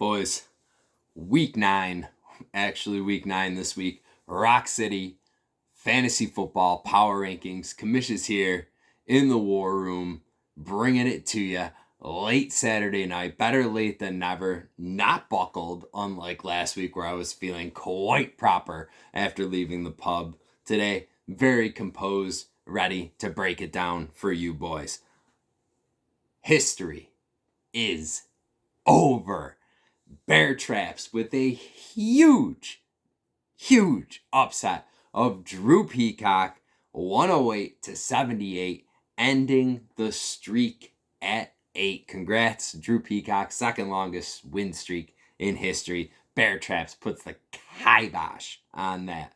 Boys, week 9 this week. Roc City, fantasy football, power rankings. Commish is here in the war room, bringing it to you late Saturday night. Better late than never. Not buckled, unlike last week where I was feeling quite proper after leaving the pub. Today, very composed, ready to break it down for you boys. History is over. Bear Traps with a huge upset of Drew Peacock, 108-78, ending the streak at 8. Congrats, Drew Peacock, second longest win streak in history. Bear Traps puts the kibosh on that.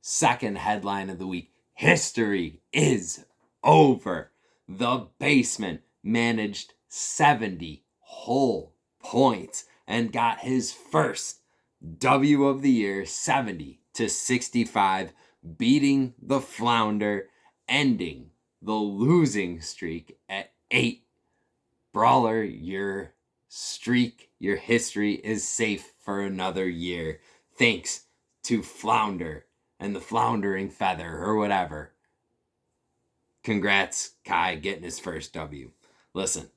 Second headline of the week, history is over. The Basement managed 70 whole points and got his first W of the year, 70-65, beating the Flounder, ending the losing streak at 8. Brawler, your streak, your history is safe for another year. Thanks to Flounder and the Floundering Feather or whatever. Congrats, Kai, getting his first W. Listen,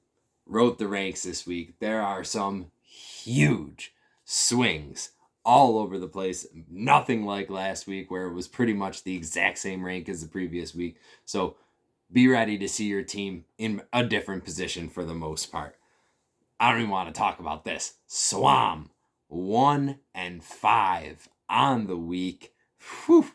wrote the ranks this week. There are some huge swings all over the place. Nothing like last week where it was pretty much the exact same rank as the previous week. So be ready to see your team in a different position for the most part. I don't even want to talk about this. Swam, 1-5 on the week. Whew,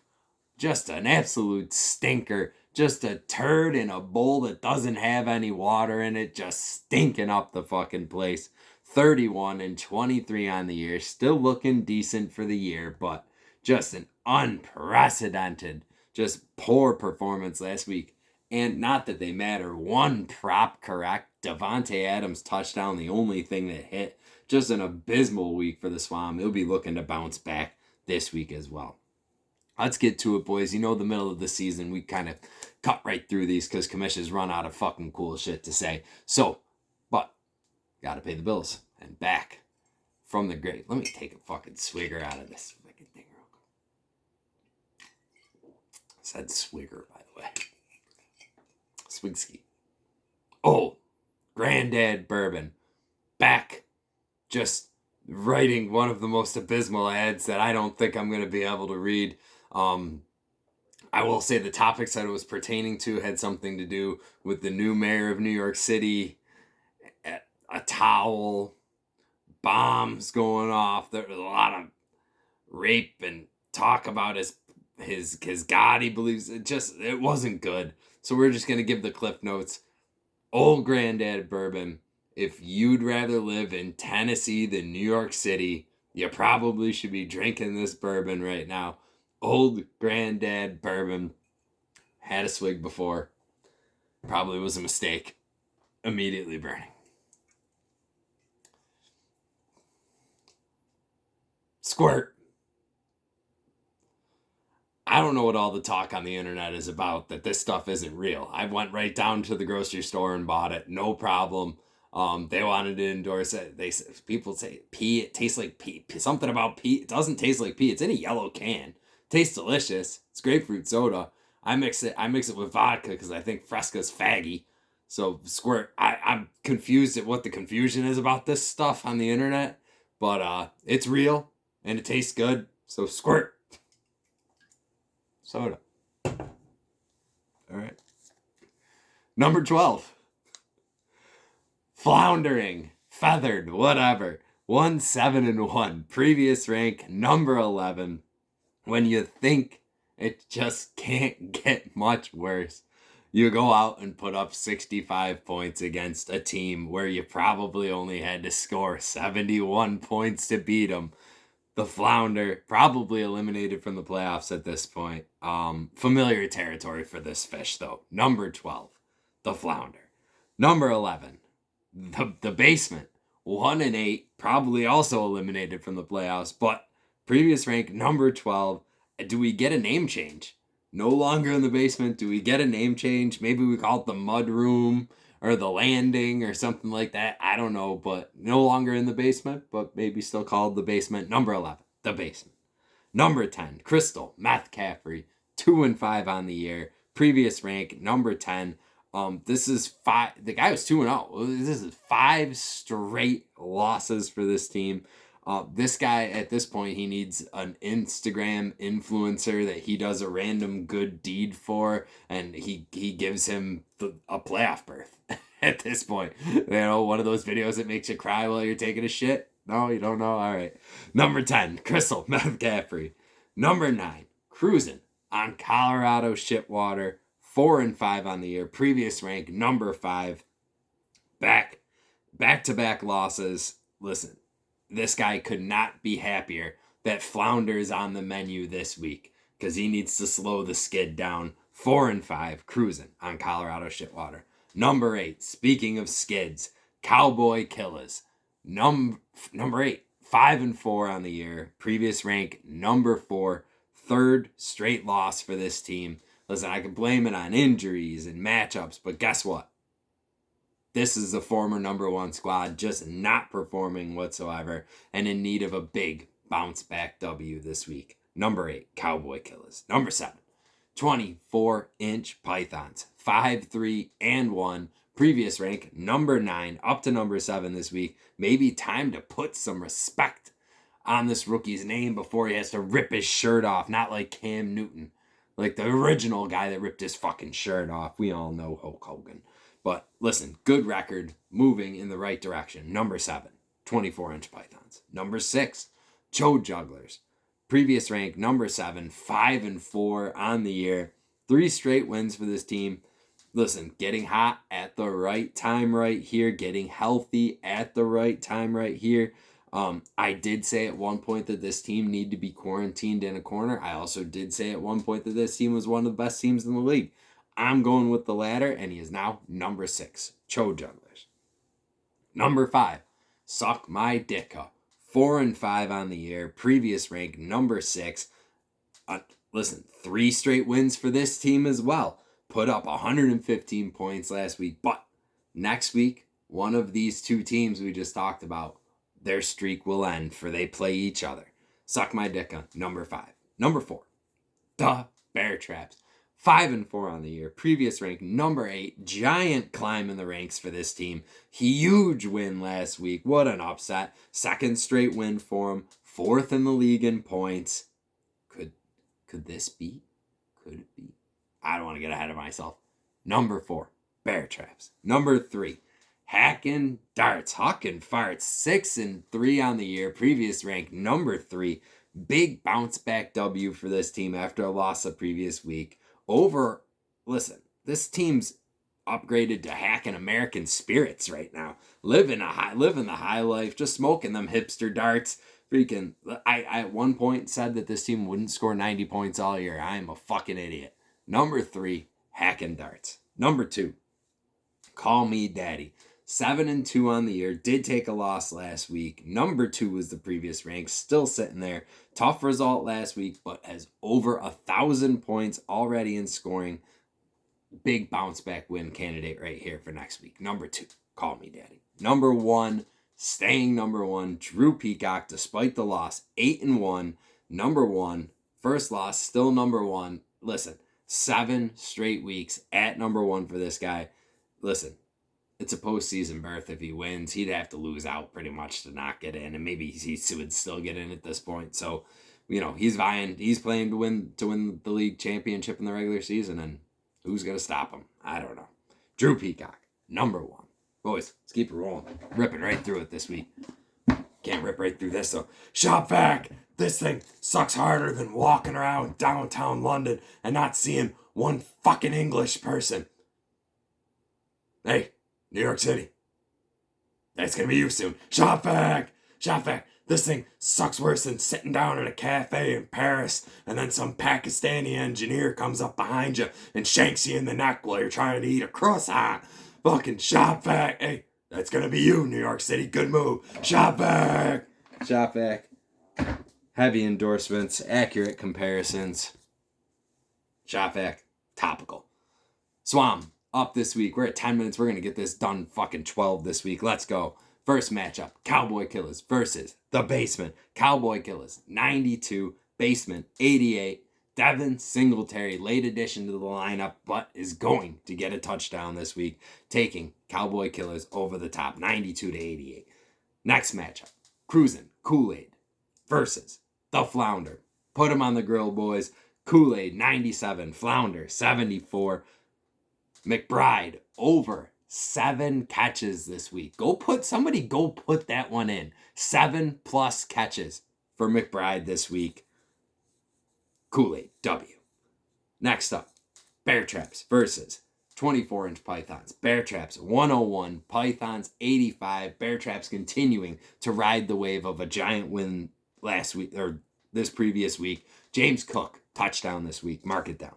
just an absolute stinker. Just a turd in a bowl that doesn't have any water in it, just stinking up the fucking place. 31-23 on the year, still looking decent for the year, but just an unprecedented, just poor performance last week. And not that they matter, one prop correct, Devontae Adams touchdown, the only thing that hit. Just an abysmal week for the Swam. They'll be looking to bounce back this week as well. Let's get to it, boys. You know, the middle of the season, we kind of cut right through these because commissions run out of fucking cool shit to say. So, but, gotta pay the bills. And back from the grave. Let me take a fucking swigger out of this fucking thing real quick. I said swigger, by the way. Swigski. Oh, Granddad Bourbon. Back. Just writing one of the most abysmal ads that I don't think I'm going to be able to read. I will say the topics that it was pertaining to had something to do with the new mayor of New York City, a towel, bombs going off. There was a lot of rape and talk about his God he believes. It wasn't good. So we're just going to give the cliff notes. Old Granddad Bourbon. If you'd rather live in Tennessee than New York City, you probably should be drinking this bourbon right now. Old Granddad Bourbon. Had a swig before. Probably was a mistake. Immediately burning. Squirt. I don't know what all the talk on the internet is about, that this stuff isn't real. I went right down to the grocery store and bought it. No problem. They wanted to endorse it. People say pee. It tastes like pee. Something about pee. It doesn't taste like pee. It's in a yellow can. It tastes delicious. It's grapefruit soda. I mix it with vodka because I think Fresca's faggy. So squirt. I'm confused at what the confusion is about this stuff on the internet, but it's real and it tastes good. So squirt. Soda. All right. Number 12. Floundering, feathered, whatever. 1-7-1. Previous rank, number 11. When you think it just can't get much worse, you go out and put up 65 points against a team where you probably only had to score 71 points to beat them. The Flounder, probably eliminated from the playoffs at this point. Familiar territory for this fish, though. Number 12, the Flounder. Number 11, the Basement. 1-8, probably also eliminated from the playoffs, but previous rank, number 12. Do we get a name change? No longer in the Basement. Do we get a name change? Maybe we call it the Mud Room or the landing or something like that. I don't know, but no longer in the basement, but maybe still called the basement. Number 11, the basement. Number 10, Crystal Meth Caffrey, 2-5 on the year. Previous rank, number 10. This is 5. The guy was 2-0. This is 5 straight losses for this team. This guy, at this point, he needs an Instagram influencer that he does a random good deed for, and he gives him a playoff berth at this point. You know, one of those videos that makes you cry while you're taking a shit. No, you don't know? All right. Number 10, Crystal McCaffrey. Number 9, cruising on Colorado Shitwater. 4-5 on the year. Previous rank, number 5. Back-to-back losses. Listen, this guy could not be happier that Flounder is on the menu this week because he needs to slow the skid down. 4-5, cruising on Colorado Shitwater. Number 8, speaking of skids, Cowboy Killers. Number 8, 5-4 on the year. Previous rank, number 4. 3rd straight loss for this team. Listen, I can blame it on injuries and matchups, but guess what? This is the former number 1 squad just not performing whatsoever and in need of a big bounce back W this week. Number 8, Cowboy Killers. Number 7, 24-inch Pythons. 5-3-1. Previous rank, number 9, up to number 7 this week. Maybe time to put some respect on this rookie's name before he has to rip his shirt off. Not like Cam Newton. Like the original guy that ripped his fucking shirt off. We all know Hulk Hogan. But listen, good record, moving in the right direction. Number 7, 24-inch Pythons. Number 6, Chode Jugglers. Previous rank, number 7, 5-4 on the year. 3 straight wins for this team. Listen, getting hot at the right time right here. Getting healthy at the right time right here. I did say at one point that this team needed to be quarantined in a corner. I also did say at one point that this team was one of the best teams in the league. I'm going with the latter, and he is now number 6, Chode Jugglers. Number 5, Suck My Dicka. 4-5 on the year. Previous rank, number 6. Listen, 3 straight wins for this team as well. Put up 115 points last week, but next week, one of these 2 teams we just talked about, their streak will end for they play each other. Suck My Dicka, number 5. Number 4, the Bear Traps. 5-4 on the year. Previous rank, number 8. Giant climb in the ranks for this team. Huge win last week. What an upset. 2nd straight win for him. 4th in the league in points. Could this be? Could it be? I don't want to get ahead of myself. Number 4, Bear Traps. Number 3, Hackin' Darts. Huckin' Farts. 6-3 on the year. Previous rank, number 3. Big bounce back W for this team after a loss the previous week. Listen, this team's upgraded to hacking American spirits right now. Living the high life, just smoking them hipster darts. Freaking, I at one point said that this team wouldn't score 90 points all year. I am a fucking idiot. Number 3, Hacking Darts. Number 2, Call Me Daddy. 7-2 on the year. Did take a loss last week. Number 2 was the previous rank. Still sitting there. Tough result last week, but has over 1,000 points already in scoring. Big bounce back win candidate right here for next week. Number 2, Call Me Daddy. Number 1, staying number 1, Drew Peacock, despite the loss. 8-1. Number 1. First loss, still number 1. Listen, 7 straight weeks at number 1 for this guy. Listen, it's a postseason berth. If he wins, he'd have to lose out pretty much to not get in, and maybe he would still get in at this point. So, you know, he's playing to win the league championship in the regular season, and who's gonna stop him? I don't know. Drew Peacock, number 1. Boys, let's keep it rolling. Ripping right through it this week. Can't rip right through this though. Shop vac. This thing sucks harder than walking around downtown London and not seeing one fucking English person. Hey, New York City. That's gonna be you soon. Shop vac. Shop vac. This thing sucks worse than sitting down at a cafe in Paris and then some Pakistani engineer comes up behind you and shanks you in the neck while you're trying to eat a croissant. Fucking shop vac. Hey, that's gonna be you, New York City. Good move. Shop vac. Shop vac. Heavy endorsements, accurate comparisons. Shop vac. Topical. Swam. up this week. We're at 10 minutes. We're going to get this done fucking 12 this week. Let's go. First matchup, Cowboy Killers versus the Basement. Cowboy Killers, 92. Basement, 88. Devin Singletary, late addition to the lineup, but is going to get a touchdown this week, taking Cowboy Killers over the top, 92 to 88. Next matchup, Cruisin' Kool-Aid versus the Flounder. Put him on the grill, boys. Kool-Aid, 97. Flounder, 74. McBride, over 7 catches this week. Go put that one in. 7+ catches for McBride this week. Kool-Aid, W. Next up, Bear Traps versus 24-inch Pythons. Bear Traps, 101. Pythons, 85. Bear Traps continuing to ride the wave of a giant win last week, or this previous week. James Cook, touchdown this week. Mark it down.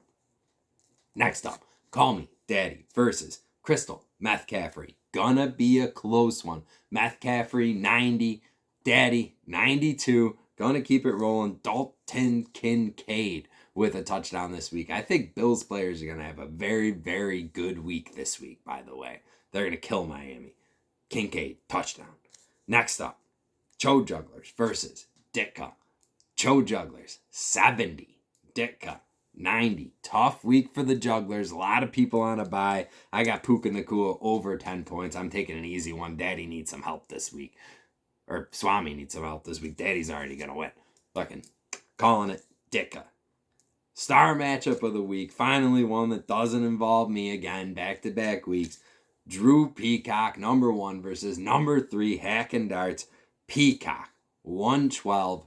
Next up, Call Me Daddy versus Crystal Metcalfrey. Gonna be a close one. Metcalfrey, 90. Daddy, 92. Gonna keep it rolling. Dalton Kincaid with a touchdown this week. I think Bills players are gonna have a very, very good week this week, by the way. They're gonna kill Miami. Kincaid, touchdown. Next up, Cho Jugglers versus Ditka. Cho Jugglers, 70. Ditka, 90. Tough week for the Jugglers. A lot of people on a bye. I got Puka Nakua over 10 points. I'm taking an easy one. Daddy needs some help this week. Or Swami needs some help this week. Daddy's already going to win. Fucking calling it Ditka. Star matchup of the week. Finally one that doesn't involve me again. Back-to-back weeks. Drew Peacock, number 1 versus number 3, Hack and Darts. Peacock, 112.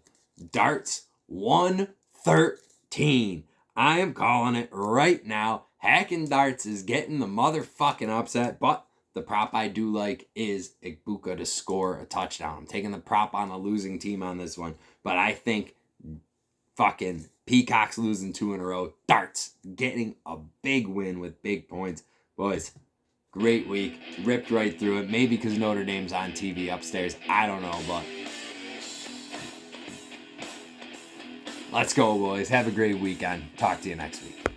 Darts, 113. I am calling it right now. Hack and Darts is getting the motherfucking upset, but the prop I do like is Ibuka to score a touchdown. I'm taking the prop on a losing team on this one, but I think fucking Peacock's losing 2 in a row. Darts getting a big win with big points. Boys, great week. Ripped right through it. Maybe because Notre Dame's on TV upstairs. I don't know, but let's go, boys. Have a great weekend. Talk to you next week.